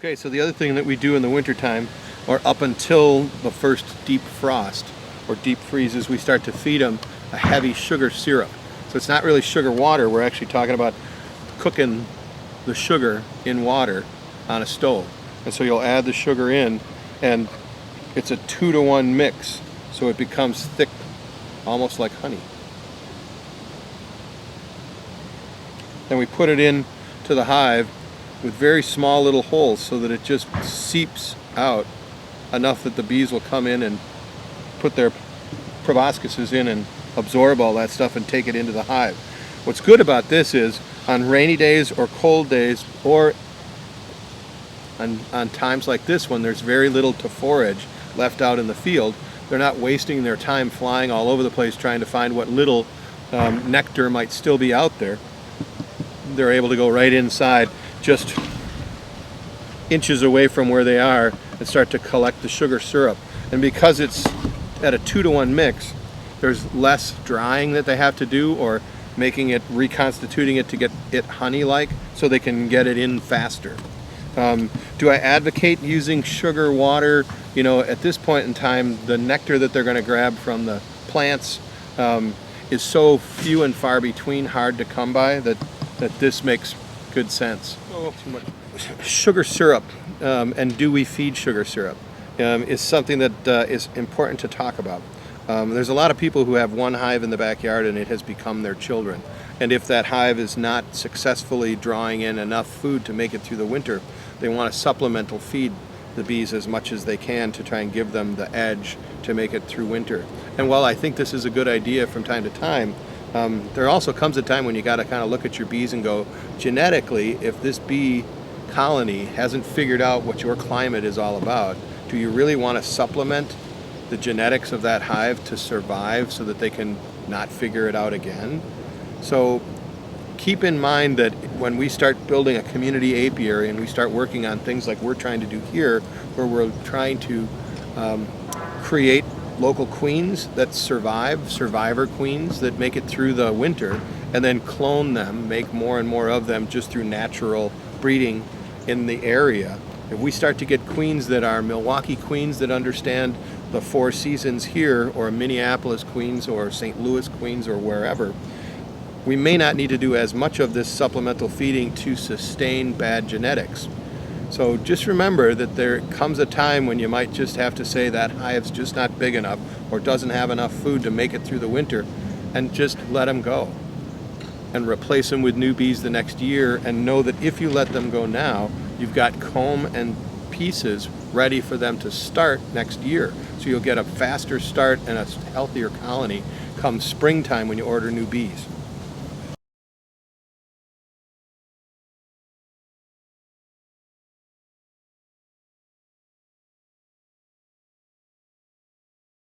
Okay, so the other thing that we do in the wintertime, or up until the first deep frost or deep freezes, we start to feed them a heavy sugar syrup. So it's not really sugar water, we're actually talking about cooking the sugar in water on a stove. And so you'll add the sugar in, and it's a 2-to-1 mix, so it becomes thick, almost like honey. Then we put it in to the hive with very small little holes so that it just seeps out enough that the bees will come in and put their proboscises in and absorb all that stuff and take it into the hive. What's good about this is on rainy days or cold days, or on times like this when there's very little to forage left out in the field, they're not wasting their time flying all over the place trying to find what little nectar might still be out there. They're able to go right inside, just inches away from where they are, and start to collect the sugar syrup. And because it's at a 2-to-1 mix, there's less drying that they have to do, or making it, reconstituting it to get it honey-like, so they can get it in faster. Do I advocate using sugar water? You know, at this point in time, the nectar that they're going to grab from the plants is so few and far between, hard to come by, that this makes good sense. Sugar syrup, and do we feed sugar syrup, is something that is important to talk about. There's a lot of people who have one hive in the backyard and it has become their children. And if that hive is not successfully drawing in enough food to make it through the winter, they want to supplemental feed the bees as much as they can to try and give them the edge to make it through winter. And while I think this is a good idea from time to time, there also comes a time when you got to kind of look at your bees and go, genetically, if this bee colony hasn't figured out what your climate is all about, do you really want to supplement the genetics of that hive to survive so that they can not figure it out again? So keep in mind that when we start building a community apiary and we start working on things like we're trying to do here, where we're trying to create local queens that survive, survivor queens that make it through the winter, and then clone them, make more and more of them just through natural breeding in the area. If we start to get queens that are Milwaukee queens that understand the 4 seasons here, or Minneapolis queens, or St. Louis queens, or wherever, we may not need to do as much of this supplemental feeding to sustain bad genetics. So just remember that there comes a time when you might just have to say that hive's just not big enough or doesn't have enough food to make it through the winter, and just let them go and replace them with new bees the next year, and know that if you let them go now, you've got comb and pieces ready for them to start next year. So you'll get a faster start and a healthier colony come springtime when you order new bees.